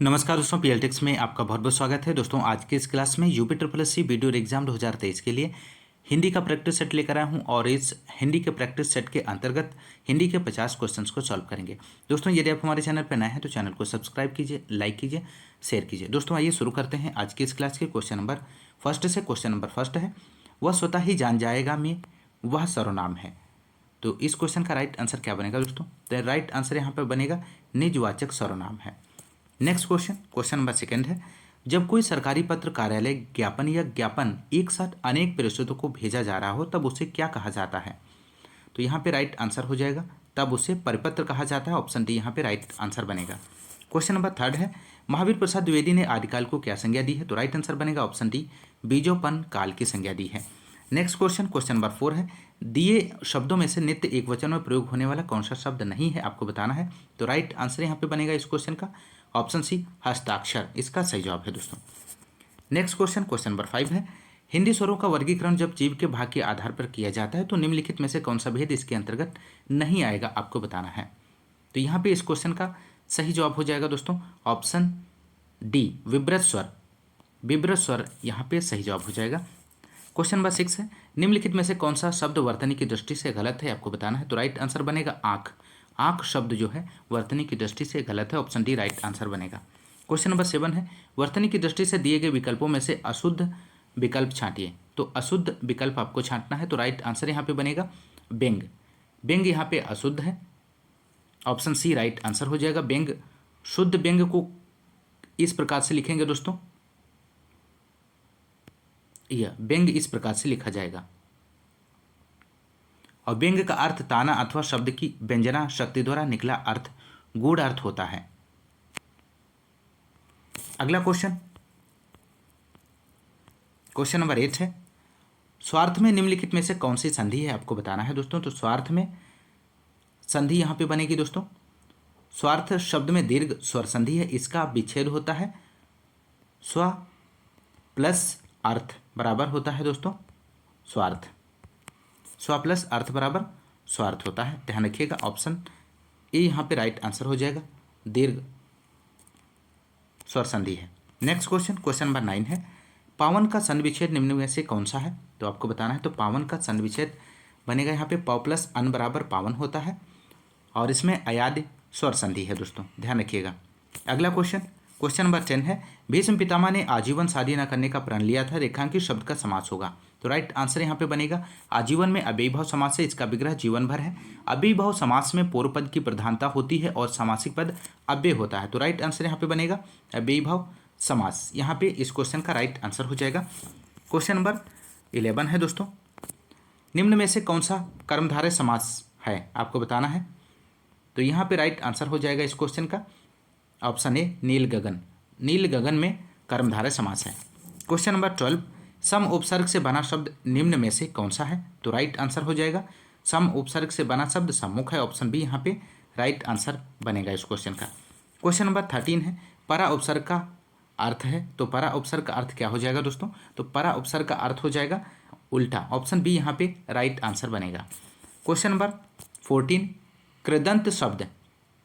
नमस्कार दोस्तों, पीएलटेक्स में आपका बहुत बहुत स्वागत है। दोस्तों आज के इस क्लास में UP triple S C video exam 2023 के लिए हिंदी का प्रैक्टिस सेट लेकर आया हूं और इस हिंदी के प्रैक्टिस सेट के अंतर्गत हिंदी के 50 क्वेश्चंस को सॉल्व करेंगे। दोस्तों यदि आप हमारे चैनल पर नए हैं तो चैनल को सब्सक्राइब कीजिए, लाइक कीजिए, शेयर कीजिए। दोस्तों आइए शुरू करते हैं आज की इस क्लास के क्वेश्चन नंबर फर्स्ट से। क्वेश्चन नंबर फर्स्ट है, वह स्वतः ही जान जाएगा में वह सर्वनाम है। तो इस क्वेश्चन का राइट आंसर क्या बनेगा दोस्तों? तो राइट आंसर यहाँ पर बनेगा निजवाचक सर्वनाम है। Next question, question number second है, जब कोई सरकारी पत्र, कार्यालय ज्ञापन या ज्ञापन एक साथ अनेक प्रेषितों को भेजा जा रहा हो तब उसे क्या कहा जाता है? तो यहाँ पे राइट आंसर हो जाएगा तब उसे परिपत्र कहा जाता है। ऑप्शन डी यहाँ पे राइट आंसर बनेगा। क्वेश्चन नंबर थर्ड है, महावीर प्रसाद द्विवेदी ने आदिकाल को क्या संज्ञा दी है? तो राइट आंसर बनेगा ऑप्शन डी, बीजोपन काल की संज्ञा दी है। नेक्स्ट क्वेश्चन, क्वेश्चन नंबर 4 है, दिए शब्दों में से नित्य एक वचन में प्रयोग होने वाला कौन सा शब्द नहीं है, आपको बताना है। तो राइट आंसर यहाँ पे बनेगा इस क्वेश्चन का ऑप्शन सी, हस्ताक्षर इसका सही जवाब है दोस्तों। नेक्स्ट क्वेश्चन, क्वेश्चन नंबर 5 है, हिंदी स्वरों का वर्गीकरण जब जीव के भाग के आधार पर किया जाता है तो निम्नलिखित में से कौन सा भेद इसके अंतर्गत नहीं आएगा, आपको बताना है। तो यहाँ पे इस क्वेश्चन का सही जवाब हो जाएगा दोस्तों ऑप्शन डी, विब्रत स्वर। विब्रत स्वर यहाँ पे सही जवाब हो जाएगा। क्वेश्चन नंबर 6 है, निम्नलिखित में से कौन सा शब्द वर्तनी की दृष्टि से गलत है, आपको बताना है। तो राइट आंसर बनेगा आँख। आँख शब्द जो है वर्तनी की दृष्टि से गलत है। ऑप्शन डी राइट आंसर बनेगा। क्वेश्चन नंबर 7 है, वर्तनी की दृष्टि से दिए गए विकल्पों में से अशुद्ध विकल्प छांटिए। तो अशुद्ध विकल्प आपको छांटना है। तो राइट आंसर यहाँ पे बनेगा व्यंग। व्यंग यहाँ पे अशुद्ध है। ऑप्शन सी राइट आंसर हो जाएगा। व्यंग, शुद्ध व्यंग को इस प्रकार से लिखेंगे दोस्तों, यह व्यंग इस प्रकार से लिखा जाएगा। और व्यंग का अर्थ ताना अथवा शब्द की व्यंजना शक्ति द्वारा निकला अर्थ गूढ़ अर्थ होता है। अगला क्वेश्चन, क्वेश्चन नंबर 8 है, स्वार्थ में निम्नलिखित में से कौन सी संधि है, आपको बताना है दोस्तों। तो स्वार्थ में संधि यहाँ पे बनेगी दोस्तों, स्वार्थ शब्द में दीर्घ स्वर संधि है, इसका विच्छेद होता है। स्व प्लस अर्थ बराबर होता है दोस्तों स्वार्थ। स्व प्लस अर्थ बराबर स्वार्थ होता है, ध्यान रखिएगा। ऑप्शन ए यहाँ पे राइट आंसर हो जाएगा, दीर्घ स्वर संधि है। नेक्स्ट क्वेश्चन, क्वेश्चन नंबर 9 है, पावन का संधि विच्छेद निम्न में से कौन सा है? तो आपको बताना है। तो पावन का संधि विच्छेद बनेगा यहाँ पे प प्लस अन बराबर पावन होता है और इसमें अयाद्य स्वर संधि है दोस्तों, ध्यान रखिएगा। अगला क्वेश्चन, क्वेश्चन नंबर 10 है, भीष्म पितामह ने आजीवन शादी न करने का प्रण लिया था, रेखांकित शब्द का समास होगा। तो राइट आंसर यहाँ पे बनेगा आजीवन में अव्ययीभाव समास है, इसका विग्रह जीवन भर है। अव्ययीभाव समास में पूर्व पद की प्रधानता होती है और सामासिक पद अव्यय होता है। तो राइट आंसर यहाँ पे बनेगा अव्ययीभाव समास। यहाँ पे इस क्वेश्चन का राइट आंसर हो जाएगा। क्वेश्चन नंबर 11 है दोस्तों, निम्न में से कौन सा कर्मधारय समास है, आपको बताना है। तो यहाँ पे राइट आंसर हो जाएगा इस क्वेश्चन का ऑप्शन ए, नील गगन। नील गगन में कर्मधारय समास है। क्वेश्चन नंबर 12, सम उपसर्ग से बना शब्द निम्न में से कौन सा है? तो राइट आंसर हो जाएगा सम उपसर्ग से बना शब्द सम्मुख है। ऑप्शन बी यहाँ पे राइट आंसर बनेगा इस क्वेश्चन का। क्वेश्चन नंबर 13 है, परा उपसर्ग का अर्थ है। तो परा उपसर्ग का अर्थ क्या हो जाएगा दोस्तों? तो परा उपसर्ग का अर्थ हो जाएगा उल्टा। ऑप्शन बी यहाँ पे राइट आंसर बनेगा। क्वेश्चन नंबर 14, कृदंत शब्द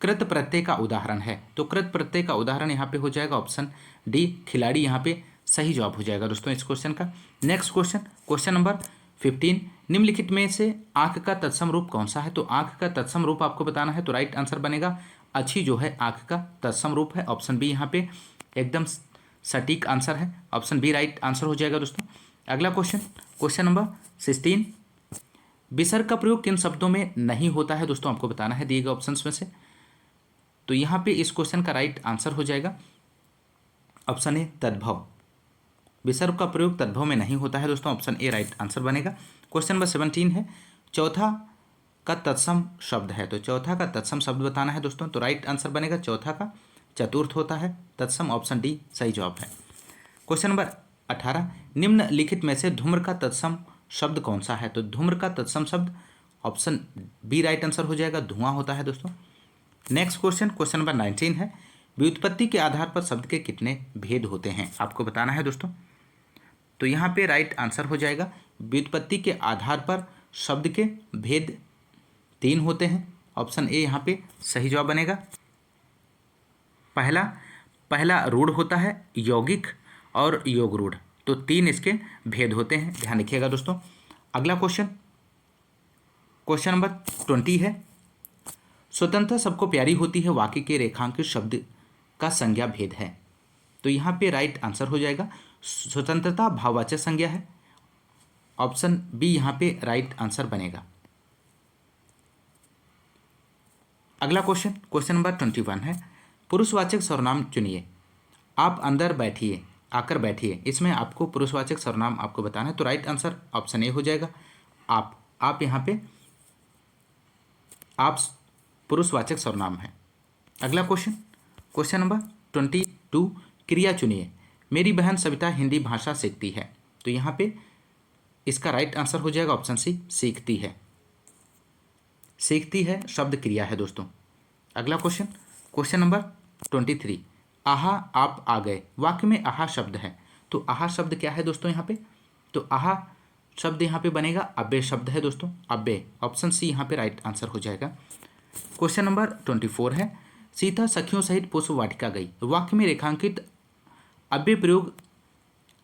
कृत प्रत्यय का उदाहरण है। तो कृत प्रत्यय का उदाहरण यहाँ पे हो जाएगा ऑप्शन डी, खिलाड़ी यहाँ पे सही जवाब हो जाएगा दोस्तों इस क्वेश्चन का। नेक्स्ट क्वेश्चन, क्वेश्चन नंबर 15, निम्नलिखित में से आंख का तत्सम रूप कौन सा है? तो आंख का तत्सम रूप आपको बताना है। तो राइट आंसर बनेगा अच्छी जो है आंख का तत्सम रूप है। ऑप्शन बी यहाँ पे एकदम सटीक आंसर है। ऑप्शन बी राइट आंसर हो जाएगा दोस्तों। अगला क्वेश्चन, क्वेश्चन नंबर 16, विसर्ग का प्रयोग किन शब्दों में नहीं होता है दोस्तों, आपको बताना है दिए गए ऑप्शंस में से। तो यहाँ पे इस क्वेश्चन का राइट आंसर हो जाएगा ऑप्शन ए, तद्भव। विसर्ग का प्रयोग तद्भव में नहीं होता है दोस्तों। ऑप्शन ए राइट आंसर बनेगा। क्वेश्चन नंबर 17 है, चौथा का तत्सम शब्द है। तो चौथा का तत्सम शब्द बताना है दोस्तों। तो राइट आंसर बनेगा चौथा का चतुर्थ होता है तत्सम। ऑप्शन डी सही जवाब है। क्वेश्चन नंबर 18, निम्नलिखित में से धूम्र का तत्सम शब्द कौन सा है? तो धूम्र का तत्सम शब्द ऑप्शन बी राइट आंसर हो जाएगा, धुआं होता है दोस्तों। नेक्स्ट क्वेश्चन, क्वेश्चन नंबर 19 है, व्युत्पत्ति के आधार पर शब्द के कितने भेद होते हैं, आपको बताना है दोस्तों। तो यहाँ पे राइट आंसर हो जाएगा व्युत्पत्ति के आधार पर शब्द के भेद 3 होते हैं। ऑप्शन ए यहाँ पे सही जवाब बनेगा। पहला, पहला रूढ़ होता है, यौगिक और योग रूढ़, तो 3 इसके भेद होते हैं, ध्यान रखिएगा दोस्तों। अगला क्वेश्चन, क्वेश्चन नंबर 20 है, स्वतंत्रता सबको प्यारी होती है वाक्य के रेखांकित शब्द का संज्ञा भेद है। तो यहाँ पे राइट आंसर हो जाएगा स्वतंत्रता भाववाचक संज्ञा है, ऑप्शन बी यहाँ पे राइट आंसर बनेगा। अगला क्वेश्चन, क्वेश्चन नंबर 21 है, पुरुषवाचक सर्वनाम चुनिए। आप अंदर बैठिए, आकर बैठिए, इसमें आपको पुरुषवाचक सर्वनाम आपको बताना है, तो राइट आंसर ऑप्शन ए हो जाएगा। आप यहाँ पे आप पुरुषवाचक सर्वनाम है। अगला क्वेश्चन, क्वेश्चन नंबर 22, क्रिया चुनिए। मेरी बहन सविता हिंदी भाषा सीखती है, तो यहाँ पे इसका राइट आंसर हो जाएगा ऑप्शन सी, सीखती है। सीखती है शब्द क्रिया है दोस्तों। अगला क्वेश्चन, क्वेश्चन नंबर 23, आहा आप आ गए, वाक्य में आहा शब्द है, तो आहा शब्द क्या है दोस्तों यहाँ पे, तो आहा शब्द यहाँ पे बनेगा अब्बे शब्द है दोस्तों, अब्बे, ऑप्शन सी यहाँ पे राइट आंसर हो जाएगा। क्वेश्चन नंबर 24 है, सीता सखियों सहित पुष्प वाटिका गई, वाक्य में रेखांकित अब्बे प्रयोग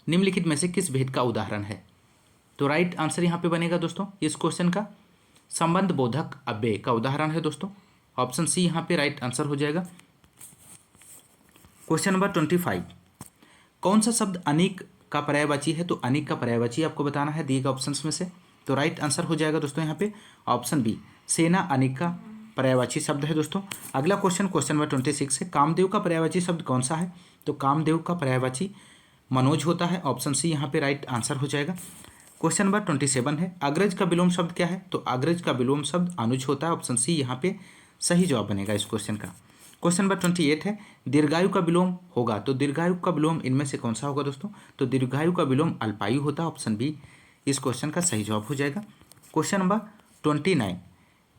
निम्नलिखित में से किस भेद का उदाहरण है, तो राइट आंसर यहाँ पे बनेगा दोस्तों इस क्वेश्चन का संबंध बोधक अब्बे का उदाहरण है दोस्तों, ऑप्शन सी यहाँ पे राइट आंसर हो जाएगा। क्वेश्चन नंबर 25, कौन सा शब्द अनेक का पर्यायवाची है, तो अनेक का पर्यायवाची आपको बताना है दिए गए ऑप्शंस में से, तो राइट आंसर हो जाएगा दोस्तों यहाँ पे ऑप्शन बी, सेना अनेक का पर्यायवाची शब्द है दोस्तों। अगला क्वेश्चन, क्वेश्चन नंबर 26 है, कामदेव का पर्यायवाची शब्द कौन सा है, तो कामदेव का पर्यायवाची मनोज होता है, ऑप्शन सी यहाँ पे राइट आंसर हो जाएगा। क्वेश्चन नंबर 27 है, अग्रज का विलोम शब्द क्या है, तो अग्रज का विलोम शब्द अनुज होता है, ऑप्शन सी यहाँ पे सही जवाब बनेगा इस क्वेश्चन का। क्वेश्चन नंबर 28 है, दीर्घायु का विलोम होगा, तो दीर्घायु का विलोम इनमें से कौन सा होगा दोस्तों, तो दीर्घायु का विलोम अल्पायु होता है, ऑप्शन बी इस क्वेश्चन का सही जवाब हो जाएगा। क्वेश्चन नंबर 29,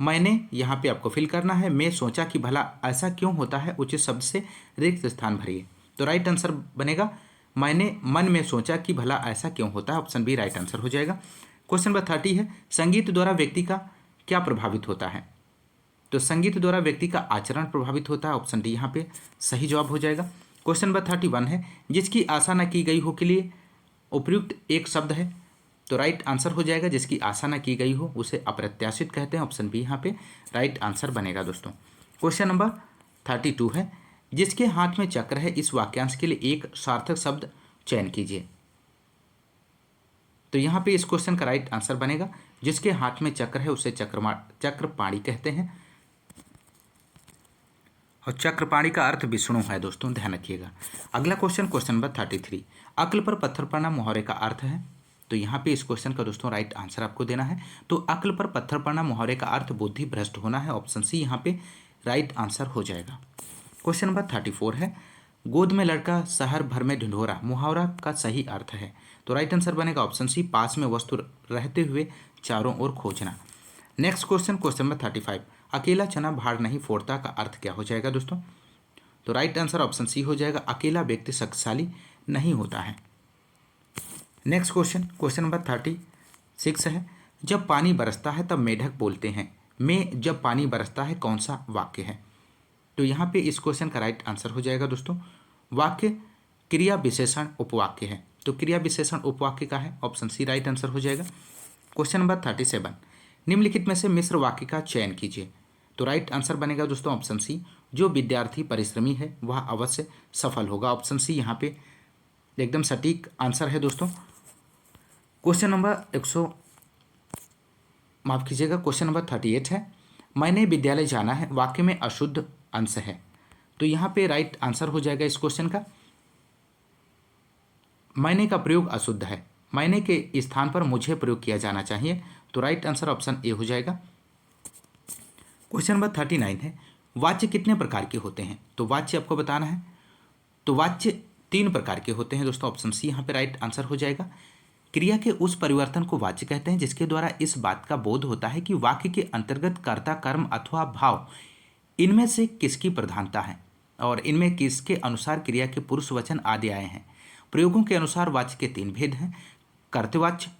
मैंने यहाँ पे आपको फिल करना है, मैं सोचा कि भला ऐसा क्यों होता है, उचित शब्द से रिक्त स्थान भरिए, तो राइट आंसर बनेगा मैंने मन में सोचा कि भला ऐसा क्यों होता है, ऑप्शन बी राइट आंसर हो जाएगा। क्वेश्चन नंबर 30 है, संगीत द्वारा व्यक्ति का क्या प्रभावित होता है, तो संगीत द्वारा व्यक्ति का आचरण प्रभावित होता है, ऑप्शन डी यहाँ पे सही जवाब हो जाएगा। क्वेश्चन नंबर 31 है, जिसकी आशा न की गई हो के लिए उपयुक्त एक शब्द है, तो राइट आंसर हो जाएगा जिसकी आशा न की गई हो उसे अप्रत्याशित कहते हैं, ऑप्शन बी यहाँ पे राइट आंसर बनेगा दोस्तों। क्वेश्चन नंबर 32 है, जिसके हाथ में चक्र है, इस वाक्यांश के लिए एक सार्थक शब्द चयन कीजिए, तो यहाँ पे इस क्वेश्चन का राइट आंसर बनेगा जिसके हाथ में चक्र है उसे चक्रपाणी कहते हैं, और चक्रपाणी का अर्थ विष्णु है दोस्तों, ध्यान रखिएगा। अगला क्वेश्चन, क्वेश्चन नंबर 33, अक्ल पर पत्थर पड़ना मुहावरे का अर्थ है, तो यहाँ पे इस क्वेश्चन का दोस्तों राइट आंसर आपको देना है, तो अक्ल पर पत्थर पड़ना मुहावरे का अर्थ बुद्धि भ्रष्ट होना है, ऑप्शन सी यहाँ पे राइट आंसर हो जाएगा। क्वेश्चन नंबर 34 है, गोद में लड़का शहर भर में ढिंढोरा मुहावरा का सही अर्थ है, तो राइट आंसर बनेगा ऑप्शन सी, पास में वस्तु रहते हुए चारों ओर खोजना। नेक्स्ट क्वेश्चन, क्वेश्चन नंबर 35, अकेला चना भाड़ नहीं फोड़ता का अर्थ क्या हो जाएगा दोस्तों, तो राइट आंसर ऑप्शन सी हो जाएगा, अकेला व्यक्ति शक्तिशाली नहीं होता है। नेक्स्ट क्वेश्चन, क्वेश्चन नंबर 36 है, जब पानी बरसता है तब मेढक बोलते हैं, में जब पानी बरसता है कौन सा वाक्य है, तो यहाँ पे इस क्वेश्चन का राइट आंसर हो जाएगा दोस्तों, वाक्य क्रिया विशेषण उपवाक्य है, तो क्रिया विशेषण उपवाक्य का है, ऑप्शन सी राइट आंसर हो जाएगा। क्वेश्चन नंबर 37, निम्नलिखित में से मिश्र वाक्य का चयन कीजिए, तो राइट आंसर बनेगा दोस्तों ऑप्शन सी, जो विद्यार्थी परिश्रमी है वह अवश्य सफल होगा, ऑप्शन सी यहाँ पे एकदम सटीक आंसर है दोस्तों। क्वेश्चन नंबर माफ कीजिएगा, क्वेश्चन नंबर 38 है, मैंने विद्यालय जाना है, वाक्य में अशुद्ध अंश है, तो यहाँ पे राइट आंसर हो जाएगा इस क्वेश्चन का, मैंने का प्रयोग अशुद्ध है, मैंने के स्थान पर मुझे प्रयोग किया जाना चाहिए, तो राइट आंसर ऑप्शन ए हो जाएगा। क्वेश्चन नंबर 39 है, वाच्य कितने प्रकार के होते हैं, तो वाच्य आपको बताना है, तो वाच्य 3 प्रकार के होते हैं दोस्तों, ऑप्शन सी यहाँ पे राइट आंसर हो जाएगा। क्रिया के उस परिवर्तन को वाच्य कहते हैं जिसके द्वारा इस बात का बोध होता है कि वाक्य के अंतर्गत कर्ता, कर्म अथवा भाव इनमें से किसकी प्रधानता है और इनमें किसके अनुसार क्रिया के पुरुष वचन आदि आए हैं। प्रयोगों के अनुसार वाच्य के 3 भेद हैं, कर्तवाच्य,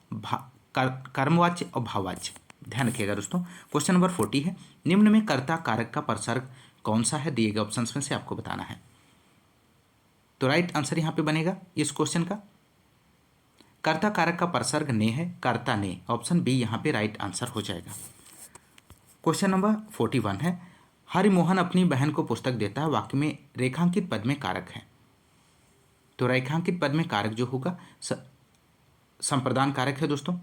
कर्मवाच्य और भाववाच्य, ध्यान रखिएगा दोस्तों। क्वेश्चन नंबर 40 है, निम्न में कर्ता कारक का प्रसर्ग कौन सा है, दिए गए ऑप्शंस में से आपको बताना है। तो राइट आंसर यहाँ पे बनेगा इस क्वेश्चन का कर्ता कारक का परसर्ग ने है, कर्ता ने, ऑप्शन बी यहाँ पे राइट आंसर हो जाएगा। क्वेश्चन नंबर 41 है, हरिमोहन अपनी बहन को पुस्तक देता है, वाक्य में रेखांकित पद में कारक है। तो रेखांकित पद में कारक जो होगा संप्रदान कारक है दोस्तों,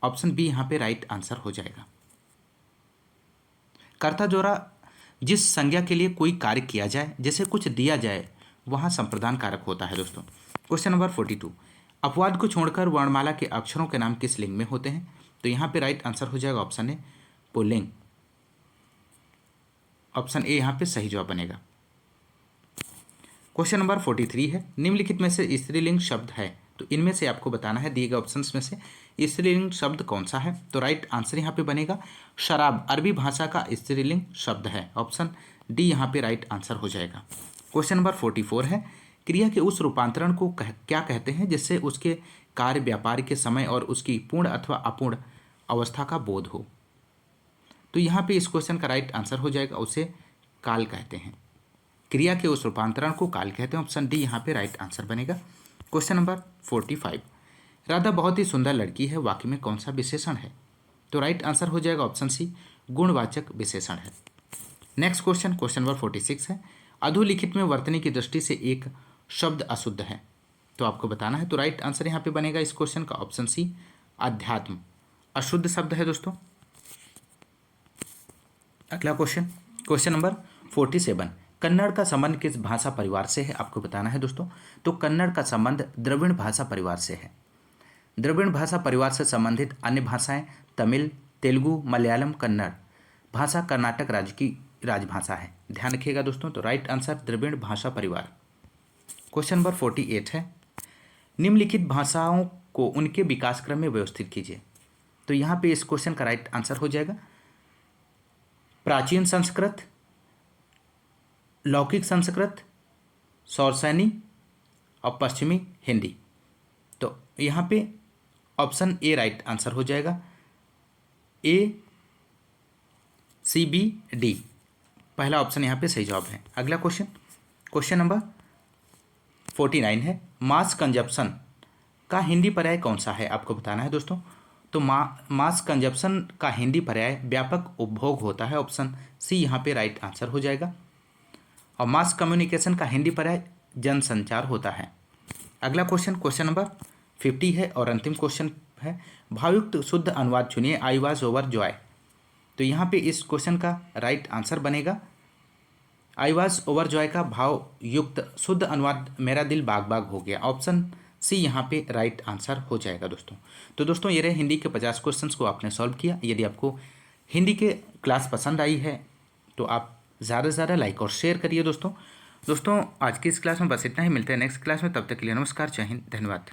ऑप्शन बी यहाँ पे राइट आंसर हो जाएगा। कर्ता द्वारा जिस संज्ञा के लिए कोई कार्य किया जाए, जैसे कुछ दिया जाए, वहाँ संप्रदान कारक होता है दोस्तों। क्वेश्चन नंबर 42, अपवाद को छोड़कर वर्णमाला के अक्षरों के नाम किस लिंग में होते हैं? तो यहाँ पे राइट आंसर हो जाएगा option A pulling, option A यहाँ पे सही जवाब बनेगा। क्वेश्चन नंबर 43 है, निम्नलिखित में से स्त्रीलिंग शब्द है, तो इनमें से आपको बताना है दिए गए ऑप्शंस में से स्त्रीलिंग शब्द कौन सा है? तो राइट आंसर यहाँ पे बनेगा शराब, अरबी भाषा का स्त्रीलिंग शब्द है, ऑप्शन डी यहाँ पे राइट आंसर हो जाएगा। क्वेश्चन नंबर 44 है, क्रिया के उस रूपांतरण को क्या कहते हैं जिससे उसके कार्य व्यापार के समय और उसकी पूर्ण अथवा अपूर्ण अवस्था का बोध हो? तो यहाँ पे इस क्वेश्चन का राइट आंसर हो जाएगा, उसे काल कहते हैं। क्रिया के उस रूपांतरण को काल कहते हैं, ऑप्शन डी यहाँ पे राइट आंसर बनेगा। क्वेश्चन नंबर 45, राधा बहुत ही सुंदर लड़की है, वाक्य में कौन सा विशेषण है? तो राइट आंसर हो जाएगा ऑप्शन सी गुणवाचक विशेषण है। नेक्स्ट क्वेश्चन, क्वेश्चन नंबर 46 है, अधोलिखित में वर्तनी की दृष्टि से एक शब्द अशुद्ध है, तो आपको बताना है। तो राइट आंसर यहाँ पे बनेगा इस क्वेश्चन का ऑप्शन सी अध्यात्म, अशुद्ध शब्द है दोस्तों। अगला क्वेश्चन, क्वेश्चन नंबर 47, कन्नड़ का संबंध किस भाषा परिवार से है? आपको बताना है दोस्तों। तो कन्नड़ का संबंध द्रविड़ भाषा परिवार से है। द्रविड़ भाषा परिवार से संबंधित अन्य भाषाएं तमिल, तेलुगु, मलयालम, कन्नड़ भाषा कर्नाटक राज्य की राजभाषा है, ध्यान रखिएगा दोस्तों। तो राइट आंसर द्रविड़ भाषा परिवार। क्वेश्चन नंबर 48 है, निम्नलिखित भाषाओं को उनके विकास क्रम में व्यवस्थित कीजिए। तो यहाँ पे इस क्वेश्चन का राइट आंसर हो जाएगा प्राचीन संस्कृत, लौकिक संस्कृत, सौरसैनी और पश्चिमी हिंदी। तो यहाँ पे ऑप्शन ए राइट आंसर हो जाएगा, ए सी बी डी, पहला ऑप्शन यहाँ पे सही जवाब है। अगला क्वेश्चन, क्वेश्चन नंबर 49 है, मास कंजप्शन का हिंदी पर्याय कौन सा है? आपको बताना है दोस्तों। तो मास कंजप्शन का हिंदी पर्याय व्यापक उपभोग होता है, ऑप्शन सी यहाँ पे राइट आंसर हो जाएगा। और मास कम्युनिकेशन का हिंदी पर्याय जनसंचार होता है। अगला क्वेश्चन, क्वेश्चन नंबर 50 है और अंतिम क्वेश्चन है, भावयुक्त शुद्ध अनुवाद चुनिए, आई वाज ओवर जॉय। तो यहाँ पे इस क्वेश्चन का राइट आंसर बनेगा आई वाज ओवर जॉय का भाव युक्त शुद्ध अनुवाद मेरा दिल बाग बाग हो गया, ऑप्शन सी यहाँ पे राइट आंसर हो जाएगा दोस्तों। तो दोस्तों ये रहे हिंदी के 50 क्वेश्चंस को आपने सॉल्व किया। यदि आपको हिंदी के क्लास पसंद आई है तो आप ज़्यादा से ज़्यादा लाइक और शेयर करिए दोस्तों। आज की इस क्लास में बस इतना ही, मिलते हैं नेक्स्ट क्लास में, तब तक के लिए नमस्कार, जय हिंद, धन्यवाद।